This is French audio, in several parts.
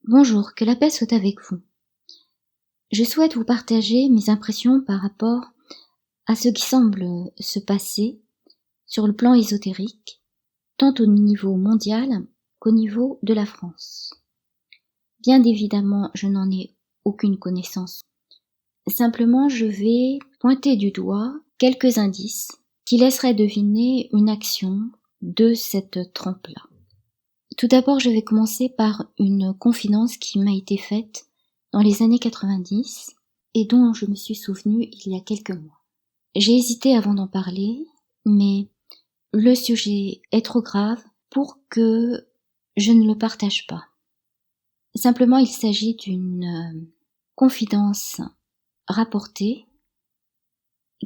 Bonjour, que la paix soit avec vous. Je souhaite vous partager mes impressions par rapport à ce qui semble se passer sur le plan ésotérique, tant au niveau mondial qu'au niveau de la France. Bien évidemment, je n'en ai aucune connaissance. Simplement, je vais pointer du doigt quelques indices qui laisseraient deviner une action de cette trempe-là. Tout d'abord, je vais commencer par une confidence qui m'a été faite dans les années 90 et dont je me suis souvenue il y a quelques mois. J'ai hésité avant d'en parler, mais le sujet est trop grave pour que je ne le partage pas. Simplement, il s'agit d'une confidence rapportée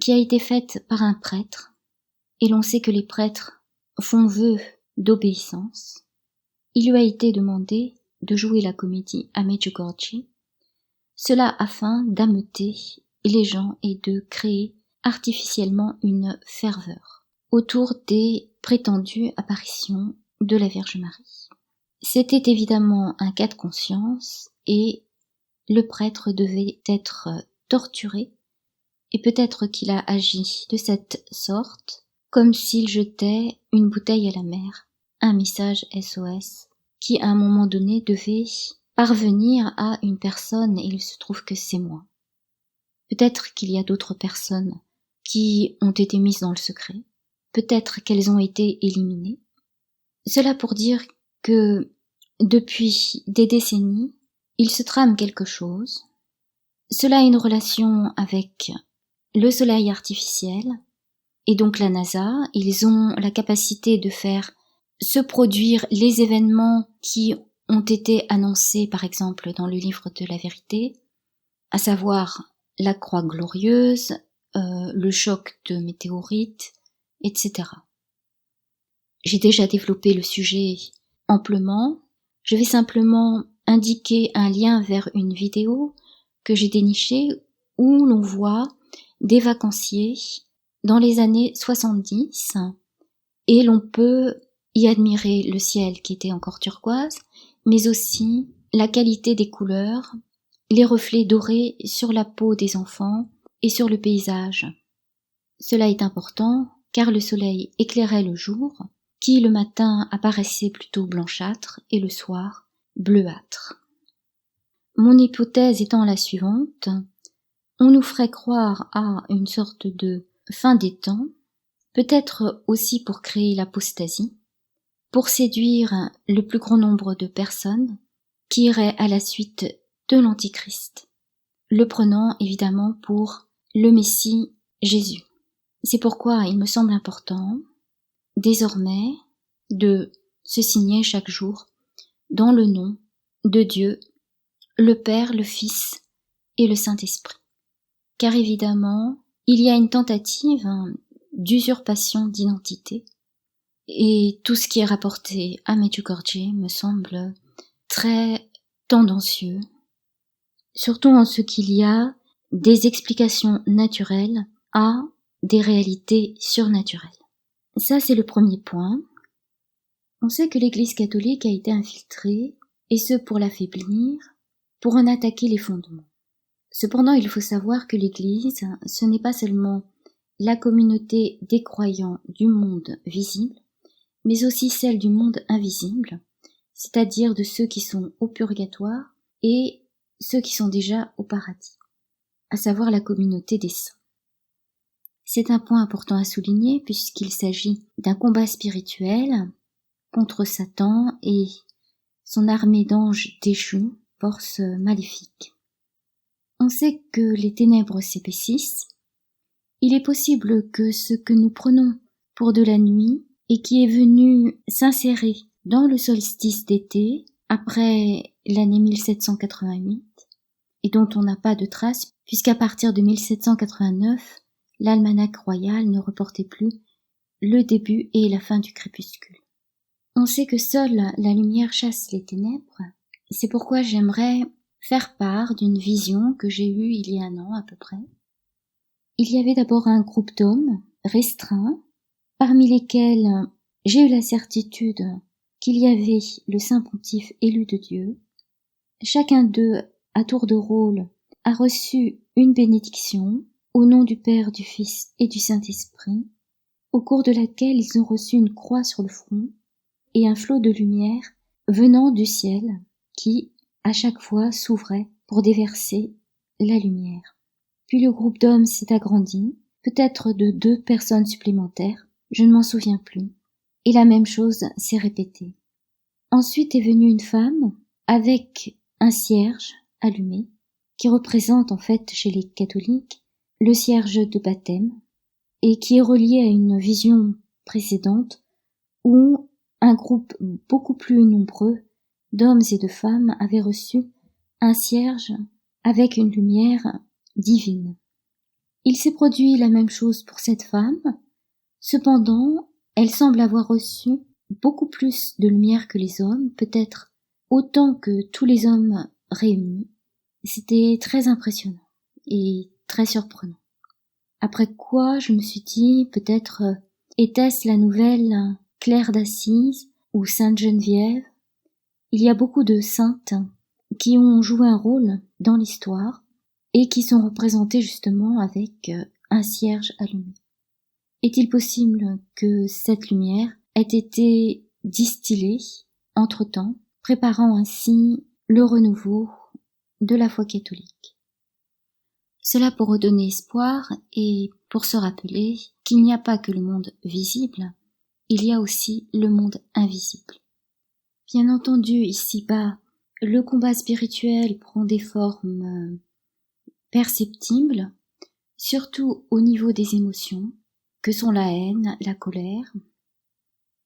qui a été faite par un prêtre, et l'on sait que les prêtres font vœu d'obéissance. Il lui a été demandé de jouer la comédie à Medjugorje, cela afin d'ameuter les gens et de créer artificiellement une ferveur autour des prétendues apparitions de la Vierge Marie. C'était évidemment un cas de conscience et le prêtre devait être torturé, et peut-être qu'il a agi de cette sorte comme s'il jetait une bouteille à la mer, un message SOS qui à un moment donné devait parvenir à une personne, et il se trouve que c'est moi. Peut-être qu'il y a d'autres personnes qui ont été mises dans le secret, peut-être qu'elles ont été éliminées. Cela pour dire que depuis des décennies, il se trame quelque chose. Cela a une relation avec le soleil artificiel et donc la NASA. Ils ont la capacité de faire se produire les événements qui ont été annoncés par exemple dans le livre de la vérité, à savoir la croix glorieuse, le choc de météorites, etc. J'ai déjà développé le sujet amplement. Je vais simplement indiquer un lien vers une vidéo que j'ai dénichée où l'on voit des vacanciers dans les années 70 et l'on peut y admirer le ciel qui était encore turquoise, mais aussi la qualité des couleurs, les reflets dorés sur la peau des enfants et sur le paysage. Cela est important car le soleil éclairait le jour, qui le matin apparaissait plutôt blanchâtre et le soir bleuâtre. Mon hypothèse étant la suivante, on nous ferait croire à une sorte de fin des temps, peut-être aussi pour créer l'apostasie, pour séduire le plus grand nombre de personnes qui iraient à la suite de l'Antichrist, le prenant évidemment pour le Messie Jésus. C'est pourquoi il me semble important, désormais, de se signer chaque jour dans le nom de Dieu, le Père, le Fils et le Saint-Esprit. Car évidemment, il y a une tentative d'usurpation d'identité, et tout ce qui est rapporté à Medjugorje me semble très tendancieux, surtout en ce qu'il y a des explications naturelles à des réalités surnaturelles. Ça, c'est le premier point. On sait que l'Église catholique a été infiltrée, et ce pour l'affaiblir, pour en attaquer les fondements. Cependant, il faut savoir que l'Église, ce n'est pas seulement la communauté des croyants du monde visible, mais aussi celle du monde invisible, c'est-à-dire de ceux qui sont au purgatoire et ceux qui sont déjà au paradis, à savoir la communauté des saints. C'est un point important à souligner puisqu'il s'agit d'un combat spirituel contre Satan et son armée d'anges déchus, forces maléfiques. On sait que les ténèbres s'épaississent. Il est possible que ce que nous prenons pour de la nuit et qui est venu s'insérer dans le solstice d'été après l'année 1788 et dont on n'a pas de trace puisqu'à partir de 1789, l'almanach royal ne reportait plus le début et la fin du crépuscule. On sait que seule la lumière chasse les ténèbres, c'est pourquoi j'aimerais faire part d'une vision que j'ai eue il y a un an à peu près. Il y avait d'abord un groupe d'hommes restreints, parmi lesquels j'ai eu la certitude qu'il y avait le Saint Pontife élu de Dieu, Chacun d'eux, à tour de rôle, a reçu une bénédiction au nom du Père, du Fils et du Saint-Esprit, au cours de laquelle ils ont reçu une croix sur le front et un flot de lumière venant du ciel qui, à chaque fois, s'ouvrait pour déverser la lumière. Puis le groupe d'hommes s'est agrandi, peut-être de 2 personnes supplémentaires, je ne m'en souviens plus, et la même chose s'est répétée. Ensuite est venue une femme avec un cierge allumé, qui représente en fait chez les catholiques le cierge de baptême, et qui est relié à une vision précédente où un groupe beaucoup plus nombreux d'hommes et de femmes avait reçu un cierge avec une lumière divine. Il s'est produit la même chose pour cette femme, cependant, elle semble avoir reçu beaucoup plus de lumière que les hommes, peut-être autant que tous les hommes réunis. C'était très impressionnant et très surprenant. Après quoi, je me suis dit, peut-être était-ce la nouvelle Claire d'Assise ou Sainte Geneviève. Il y a beaucoup de saintes qui ont joué un rôle dans l'histoire et qui sont représentées justement avec un cierge allumé. Est-il possible que cette lumière ait été distillée entre-temps, préparant ainsi le renouveau de la foi catholique? Cela pour redonner espoir et pour se rappeler qu'il n'y a pas que le monde visible, il y a aussi le monde invisible. Bien entendu, ici-bas, le combat spirituel prend des formes perceptibles, surtout au niveau des émotions, que sont la haine, la colère.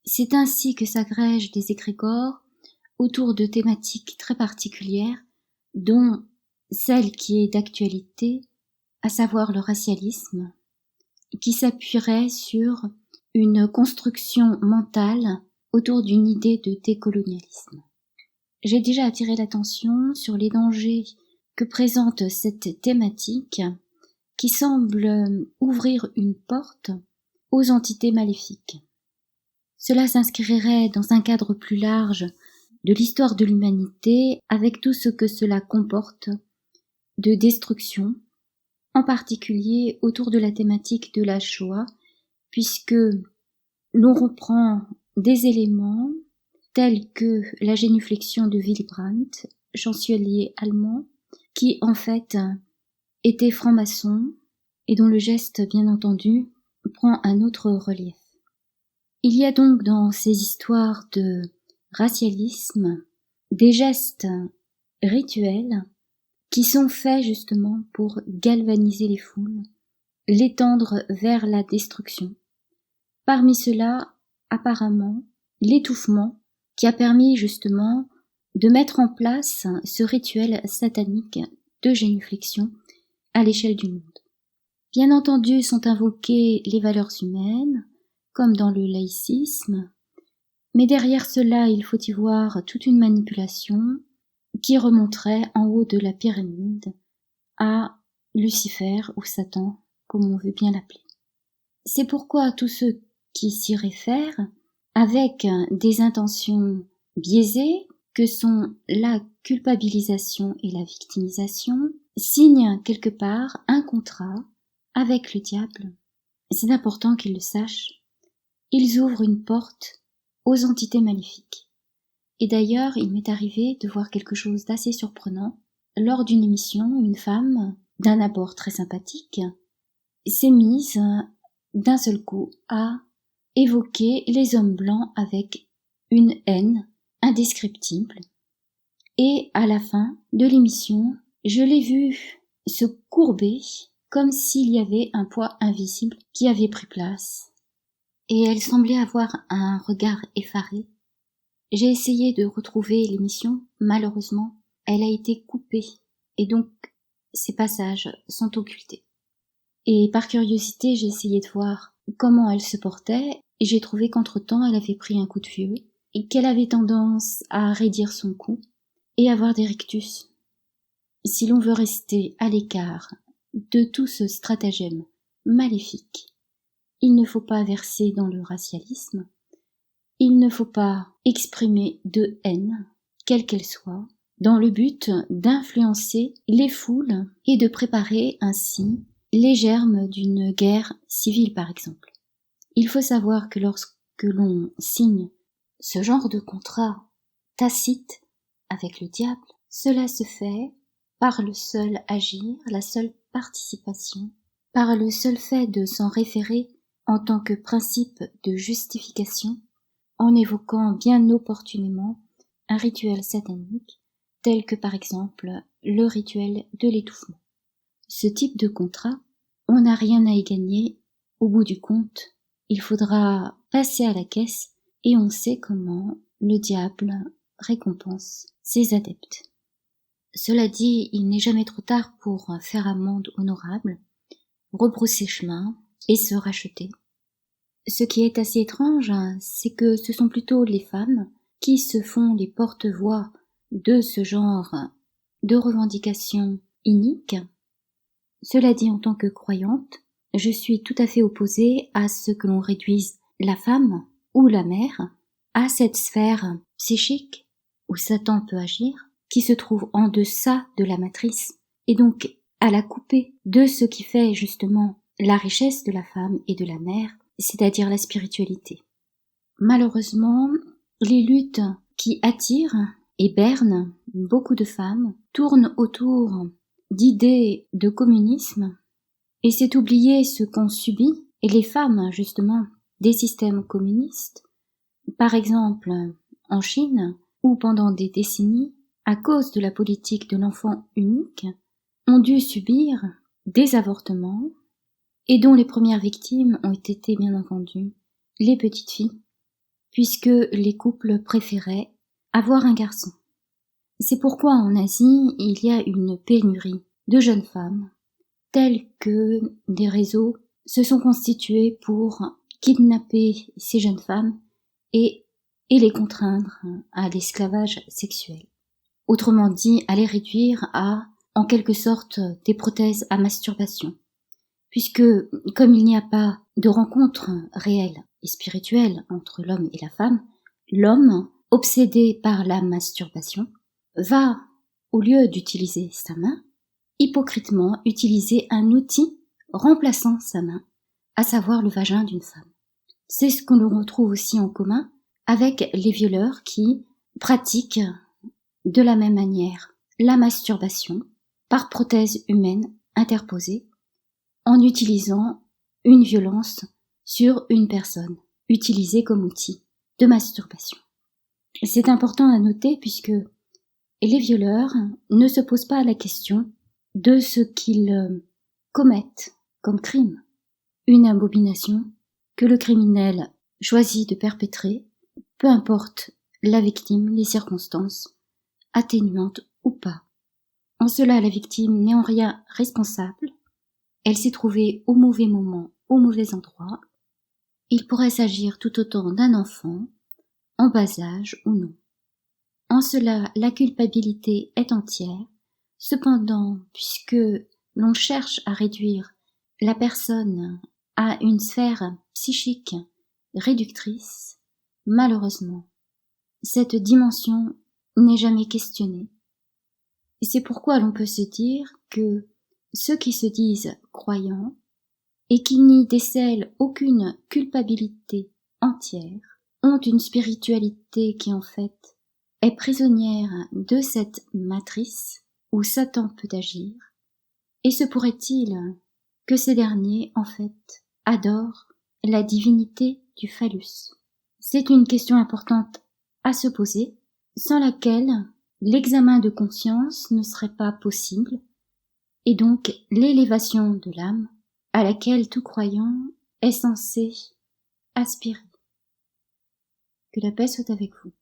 C'est ainsi que s'agrègent des égrégores autour de thématiques très particulières, dont celle qui est d'actualité, à savoir le racialisme, qui s'appuierait sur une construction mentale autour d'une idée de décolonialisme. J'ai déjà attiré l'attention sur les dangers que présente cette thématique qui semble ouvrir une porte aux entités maléfiques. Cela s'inscrirait dans un cadre plus large de l'histoire de l'humanité avec tout ce que cela comporte de destruction, en particulier autour de la thématique de la Shoah, puisque l'on reprend des éléments tels que la génuflexion de Willy Brandt, chancelier allemand, qui en fait était franc-maçon et dont le geste, bien entendu, prend un autre relief. Il y a donc dans ces histoires de racialisme des gestes rituels qui sont faits justement pour galvaniser les foules, les tendre vers la destruction. Parmi ceux-là, apparemment, l'étouffement qui a permis justement de mettre en place ce rituel satanique de génuflexion à l'échelle du monde. Bien entendu sont invoquées les valeurs humaines, comme dans le laïcisme, mais derrière cela il faut y voir toute une manipulation qui remonterait en haut de la pyramide à Lucifer ou Satan, comme on veut bien l'appeler. C'est pourquoi tous ceux qui s'y réfèrent, avec des intentions biaisées, que sont la culpabilisation et la victimisation, signent quelque part un contrat avec le diable. C'est important qu'ils le sachent. Ils ouvrent une porte aux entités maléfiques. Et d'ailleurs, il m'est arrivé de voir quelque chose d'assez surprenant. Lors d'une émission, une femme, d'un abord très sympathique, s'est mise d'un seul coup à évoquer les hommes blancs avec une haine indescriptible. Et à la fin de l'émission, je l'ai vue se courber comme s'il y avait un poids invisible qui avait pris place. Et elle semblait avoir un regard effaré. J'ai essayé de retrouver l'émission, malheureusement, elle a été coupée, et donc ces passages sont occultés. Et par curiosité, j'ai essayé de voir comment elle se portait, et j'ai trouvé qu'entre-temps, elle avait pris un coup de vieux, et qu'elle avait tendance à raidir son cou, et avoir des rictus. Si l'on veut rester à l'écart de tout ce stratagème maléfique, il ne faut pas verser dans le racialisme, il ne faut pas exprimer de haine, quelle qu'elle soit, dans le but d'influencer les foules et de préparer ainsi les germes d'une guerre civile par exemple. Il faut savoir que lorsque l'on signe ce genre de contrat tacite avec le diable, cela se fait par le seul agir, la seule participation, par le seul fait de s'en référer en tant que principe de justification, en évoquant bien opportunément un rituel satanique, tel que par exemple le rituel de l'étouffement. Ce type de contrat, on n'a rien à y gagner, au bout du compte, il faudra passer à la caisse et on sait comment le diable récompense ses adeptes. Cela dit, il n'est jamais trop tard pour faire amende honorable, rebrousser chemin et se racheter. Ce qui est assez étrange, c'est que ce sont plutôt les femmes qui se font les porte-voix de ce genre de revendications iniques. Cela dit, en tant que croyante, je suis tout à fait opposée à ce que l'on réduise la femme ou la mère à cette sphère psychique où Satan peut agir, qui se trouve en deçà de la matrice, et donc à la couper de ce qui fait justement la richesse de la femme et de la mère, c'est-à-dire la spiritualité. Malheureusement, les luttes qui attirent et bernent beaucoup de femmes tournent autour d'idées de communisme, et c'est oublier ce qu'ont subi, et les femmes justement, des systèmes communistes, par exemple en Chine, où pendant des décennies, à cause de la politique de l'enfant unique, ont dû subir des avortements, et dont les premières victimes ont été bien entendu les petites filles, puisque les couples préféraient avoir un garçon. C'est pourquoi en Asie, il y a une pénurie de jeunes femmes, telles que des réseaux se sont constitués pour kidnapper ces jeunes femmes et les contraindre à l'esclavage sexuel. Autrement dit, à les réduire à, en quelque sorte, des prothèses à masturbation. Puisque, comme il n'y a pas de rencontre réelle et spirituelle entre l'homme et la femme, l'homme, obsédé par la masturbation, va, au lieu d'utiliser sa main, hypocritement utiliser un outil remplaçant sa main, à savoir le vagin d'une femme. C'est ce que l'on retrouve aussi en commun avec les violeurs qui pratiquent de la même manière la masturbation par prothèse humaine interposée en utilisant une violence sur une personne, utilisée comme outil de masturbation. C'est important à noter puisque les violeurs ne se posent pas la question de ce qu'ils commettent comme crime, une abomination que le criminel choisit de perpétrer, peu importe la victime, les circonstances, atténuantes ou pas. En cela, la victime n'est en rien responsable, elle s'est trouvée au mauvais moment, au mauvais endroit. Il pourrait s'agir tout autant d'un enfant, en bas âge ou non. En cela, la culpabilité est entière. Cependant, puisque l'on cherche à réduire la personne à une sphère psychique réductrice, malheureusement, cette dimension n'est jamais questionnée. Et c'est pourquoi l'on peut se dire que ceux qui se disent croyants et qui n'y décèlent aucune culpabilité entière ont une spiritualité qui en fait est prisonnière de cette matrice où Satan peut agir, et se pourrait-il que ces derniers, en fait, adorent la divinité du phallus? C'est une question importante à se poser, sans laquelle l'examen de conscience ne serait pas possible, et donc l'élévation de l'âme à laquelle tout croyant est censé aspirer. Que la paix soit avec vous.